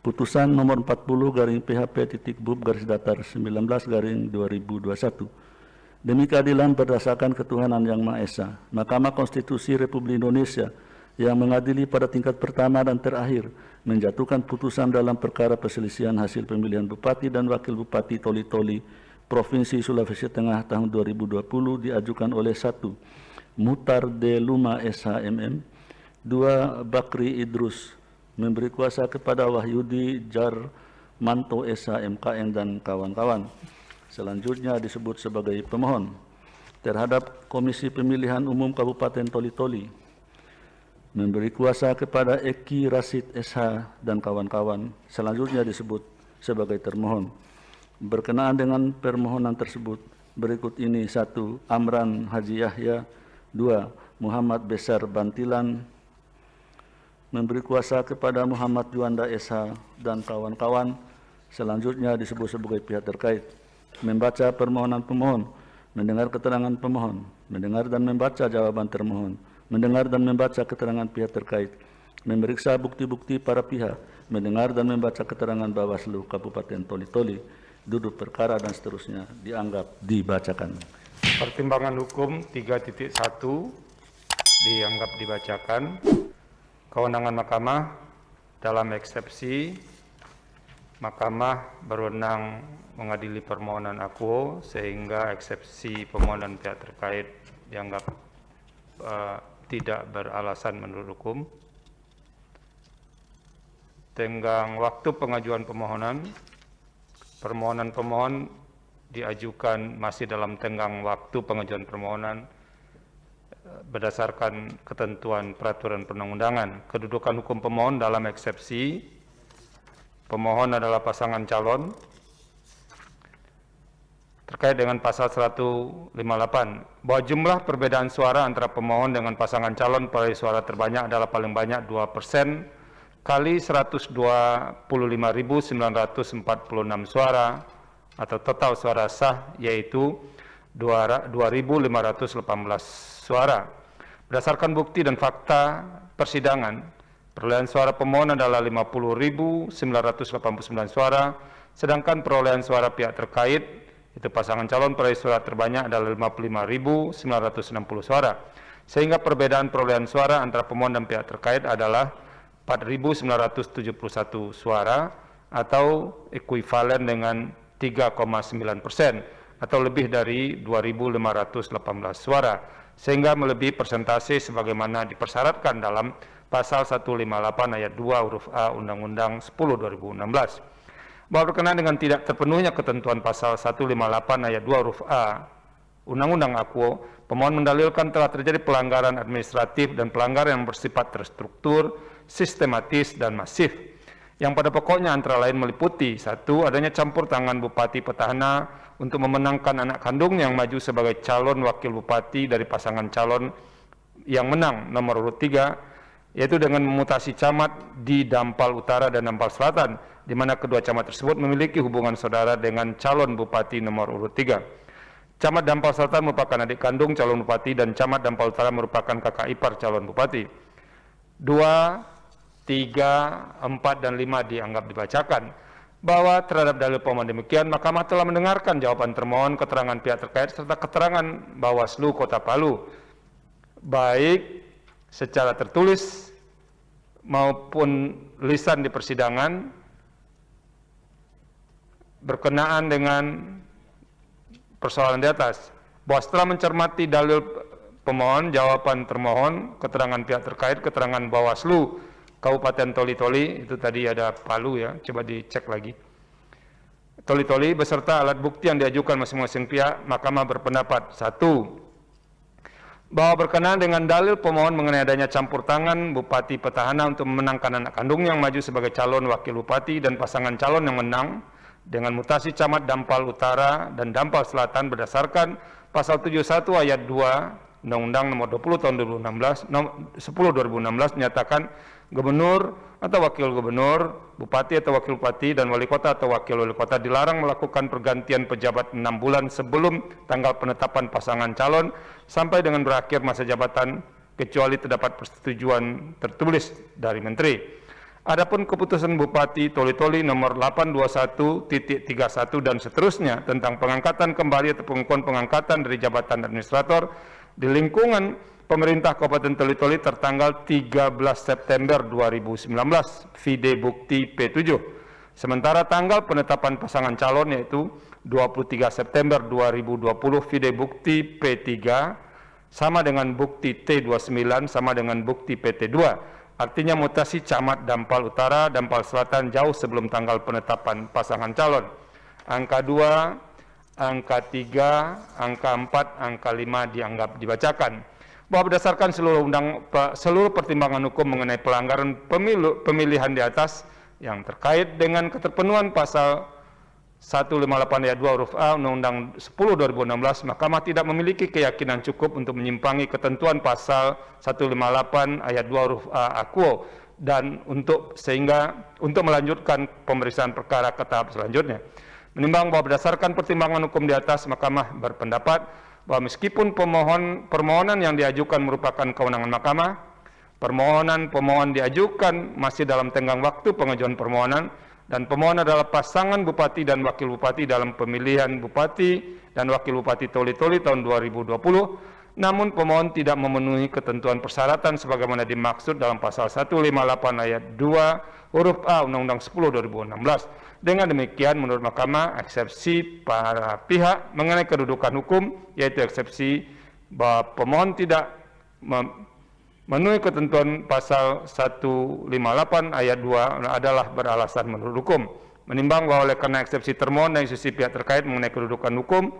Putusan nomor 40 garing PHP.BUB/19/2021. Demi keadilan berdasarkan ketuhanan yang Maha Esa, Mahkamah Konstitusi Republik Indonesia yang mengadili pada tingkat pertama dan terakhir menjatuhkan putusan dalam perkara perselisihan hasil pemilihan Bupati dan Wakil Bupati Toli-Toli Provinsi Sulawesi Tengah tahun 2020 diajukan oleh 1. Muhtar D. Luma SHMM, 2. Bakri Idrus, memberi kuasa kepada Wahyudi Jarmanto SHMKN dan kawan-kawan. Selanjutnya disebut sebagai pemohon terhadap Komisi Pemilihan Umum Kabupaten Toli-Toli, memberi kuasa kepada Eki Rasid SH dan kawan-kawan. Selanjutnya disebut sebagai termohon. Berkenaan dengan permohonan tersebut, berikut ini: 1. Amran Haji Yahya, 2. Muhammad Besar Bantilan, memberi kuasa kepada Muhammad Juanda SH dan kawan-kawan. Selanjutnya disebut sebagai pihak terkait. Membaca permohonan pemohon, mendengar keterangan pemohon, mendengar dan membaca jawaban termohon, mendengar dan membaca keterangan pihak terkait, memeriksa bukti-bukti para pihak, mendengar dan membaca keterangan Bawaslu Kabupaten Toli-Toli, duduk perkara dan seterusnya dianggap dibacakan. Pertimbangan hukum 3.1 dianggap dibacakan. Kewenangan Mahkamah dalam eksepsi, Mahkamah berwenang mengadili permohonan akuo sehingga eksepsi permohonan pihak terkait dianggap tidak beralasan menurut hukum. Tenggang waktu pengajuan permohonan, permohonan pemohon diajukan masih dalam tenggang waktu pengajuan permohonan berdasarkan ketentuan peraturan perundang-undangan. Kedudukan hukum pemohon dalam eksepsi, pemohon adalah pasangan calon terkait dengan pasal 158 bahwa jumlah perbedaan suara antara pemohon dengan pasangan calon peraih suara terbanyak adalah paling banyak 2% kali 125.946 suara atau total suara sah yaitu 2.518 suara. Berdasarkan bukti dan fakta persidangan, perolehan suara pemohon adalah 50.989 suara, sedangkan perolehan suara pihak terkait itu pasangan calon peraih suara terbanyak adalah 55.960 suara. Sehingga perbedaan perolehan suara antara pemohon dan pihak terkait adalah 4.971 suara atau ekuivalen dengan 3,9% atau lebih dari 2.518 suara, sehingga melebihi persentase sebagaimana dipersyaratkan dalam pasal 158 ayat 2 huruf A Undang-Undang 10 2016. Bahwa berkenaan dengan tidak terpenuhnya ketentuan pasal 158 ayat 2 huruf A Undang-Undang Akuo, pemohon mendalilkan telah terjadi pelanggaran administratif dan pelanggaran yang bersifat terstruktur, sistematis, dan masif, yang pada pokoknya antara lain meliputi: 1. Adanya campur tangan Bupati Petahana untuk memenangkan anak kandung yang maju sebagai calon wakil bupati dari pasangan calon yang menang nomor urut 3, yaitu dengan memutasi camat di Dampal Utara dan Dampal Selatan, di mana kedua camat tersebut memiliki hubungan saudara dengan calon bupati nomor urut 3. Camat Dampal Selatan merupakan adik kandung calon bupati dan camat Dampal Utara merupakan kakak ipar calon bupati. 2, 3, 4, dan 5 dianggap dibacakan. Bahwa terhadap dalil pemohon demikian, Mahkamah telah mendengarkan jawaban termohon, keterangan pihak terkait, serta keterangan Bawaslu Kota Palu, baik secara tertulis maupun lisan di persidangan, berkenaan dengan persoalan di atas. Bahwa setelah mencermati dalil pemohon, jawaban termohon, keterangan pihak terkait, keterangan Bawaslu Kabupaten Toli-Toli, itu tadi ada Palu ya, coba dicek lagi. Toli-Toli beserta alat bukti yang diajukan masing-masing pihak, Mahkamah berpendapat: 1. Bahwa berkenaan dengan dalil pemohon mengenai adanya campur tangan Bupati Petahana untuk memenangkan anak kandung yang maju sebagai calon wakil bupati dan pasangan calon yang menang dengan mutasi camat Dampal Utara dan Dampal Selatan berdasarkan pasal 71 ayat 2 Undang-Undang nomor 20 tahun 2016, 10 2016 menyatakan gubernur atau wakil gubernur, bupati atau wakil bupati, dan wali kota atau wakil wali kota dilarang melakukan pergantian pejabat 6 bulan sebelum tanggal penetapan pasangan calon sampai dengan berakhir masa jabatan kecuali terdapat persetujuan tertulis dari menteri. Adapun keputusan Bupati Toli-Toli nomor 821.31 dan seterusnya tentang pengangkatan kembali atau pengukuhan pengangkatan dari jabatan administrator di lingkungan pemerintah Kabupaten Toli-Toli tertanggal 13 September 2019, vide bukti P7. Sementara tanggal penetapan pasangan calon yaitu 23 September 2020, vide bukti P3 sama dengan bukti T29 sama dengan bukti PT2. Artinya mutasi camat Dampal Utara, Dampal Selatan jauh sebelum tanggal penetapan pasangan calon. Angka 2, angka 3, angka 4, angka 5 dianggap dibacakan. Bahwa berdasarkan seluruh pertimbangan hukum mengenai pelanggaran pemilihan di atas yang terkait dengan keterpenuhan pasal 158 ayat 2 huruf A Undang-Undang 10 2016, Mahkamah tidak memiliki keyakinan cukup untuk menyimpangi ketentuan pasal 158 ayat 2 huruf A Akuo dan untuk melanjutkan pemeriksaan perkara ke tahap selanjutnya. Menimbang bahwa berdasarkan pertimbangan hukum di atas, Mahkamah berpendapat bahwa meskipun permohonan yang diajukan merupakan kewenangan Mahkamah, permohonan pemohon diajukan masih dalam tenggang waktu pengajuan permohonan, dan pemohon adalah pasangan Bupati dan Wakil Bupati dalam pemilihan Bupati dan Wakil Bupati Toli-Toli tahun 2020, namun pemohon tidak memenuhi ketentuan persyaratan sebagaimana dimaksud dalam pasal 158 ayat 2 huruf A Undang-Undang 10 2016. Dengan demikian, menurut Mahkamah, eksepsi para pihak mengenai kedudukan hukum, yaitu eksepsi bahwa pemohon tidak memenuhi ketentuan pasal 158 ayat 2 adalah beralasan menurut hukum. Menimbang bahwa oleh karena eksepsi termohon dan sisi pihak terkait mengenai kedudukan hukum,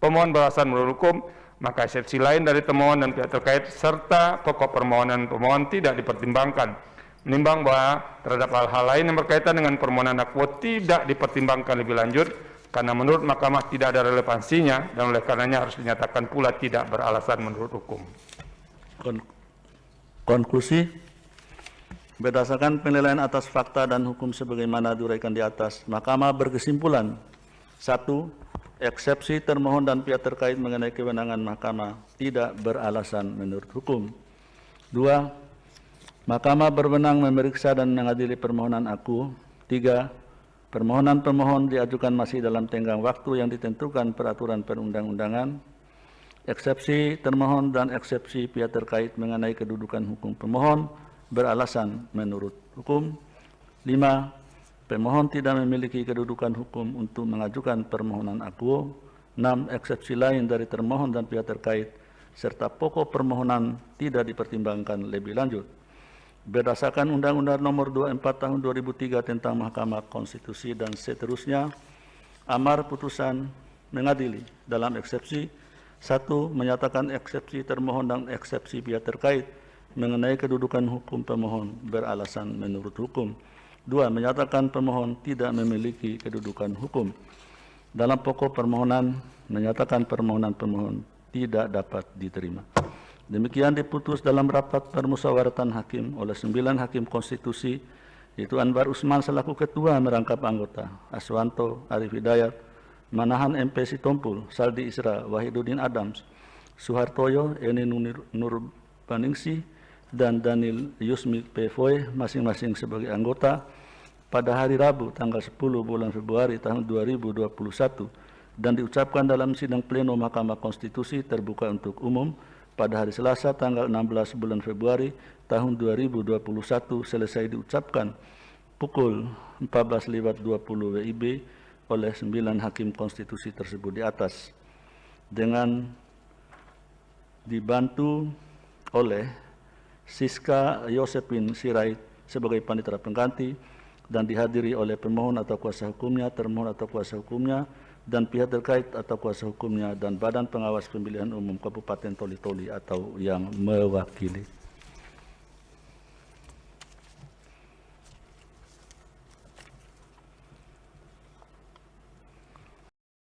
pemohon beralasan menurut hukum, maka eksepsi lain dari termohon dan pihak terkait serta pokok permohonan pemohon tidak dipertimbangkan. Menimbang bahwa terhadap hal-hal lain yang berkaitan dengan permohonan Akuo tidak dipertimbangkan lebih lanjut karena menurut Mahkamah tidak ada relevansinya dan oleh karenanya harus dinyatakan pula tidak beralasan menurut hukum. Konklusi, berdasarkan penilaian atas fakta dan hukum sebagaimana diuraikan di atas, Mahkamah berkesimpulan: 1. Eksepsi termohon dan pihak terkait mengenai kewenangan Mahkamah tidak beralasan menurut hukum. 2. Mahkamah berwenang memeriksa dan mengadili permohonan Akuo. 3. Permohonan pemohon diajukan masih dalam tenggang waktu yang ditentukan peraturan perundang-undangan. Eksepsi termohon dan eksepsi pihak terkait mengenai kedudukan hukum pemohon beralasan menurut hukum. 5. Pemohon tidak memiliki kedudukan hukum untuk mengajukan permohonan Akuo. 6. Eksepsi lain dari termohon dan pihak terkait serta pokok permohonan tidak dipertimbangkan lebih lanjut. Berdasarkan Undang-Undang Nomor 24 Tahun 2003 tentang Mahkamah Konstitusi dan seterusnya, amar putusan mengadili dalam eksepsi: 1. Menyatakan eksepsi termohon dan eksepsi pihak terkait mengenai kedudukan hukum pemohon beralasan menurut hukum. 2. Menyatakan pemohon tidak memiliki kedudukan hukum. Dalam pokok permohonan, menyatakan permohonan pemohon tidak dapat diterima. Demikian diputus dalam rapat permusyawaratan hakim oleh 9 hakim konstitusi, yaitu Anwar Usman selaku ketua merangkap anggota, Aswanto, Arif Hidayat, Manahan MP Sitompul, Saldi Isra, Wahidudin Adams, Suhartoyo, Eni Nurbaningsi, dan Daniel Yusmi Pevoy masing-masing sebagai anggota pada hari Rabu tanggal 10 bulan Februari tahun 2021 dan diucapkan dalam sidang pleno Mahkamah Konstitusi terbuka untuk umum pada hari Selasa tanggal 16 bulan Februari tahun 2021 selesai diucapkan pukul 14.20 WIB oleh 9 hakim konstitusi tersebut di atas, dengan dibantu oleh Siska Yosepin Sirait sebagai panitera pengganti dan dihadiri oleh pemohon atau kuasa hukumnya, termohon atau kuasa hukumnya, dan pihak terkait atau kuasa hukumnya dan Badan Pengawas Pemilihan Umum Kabupaten Toli-Toli atau yang mewakili.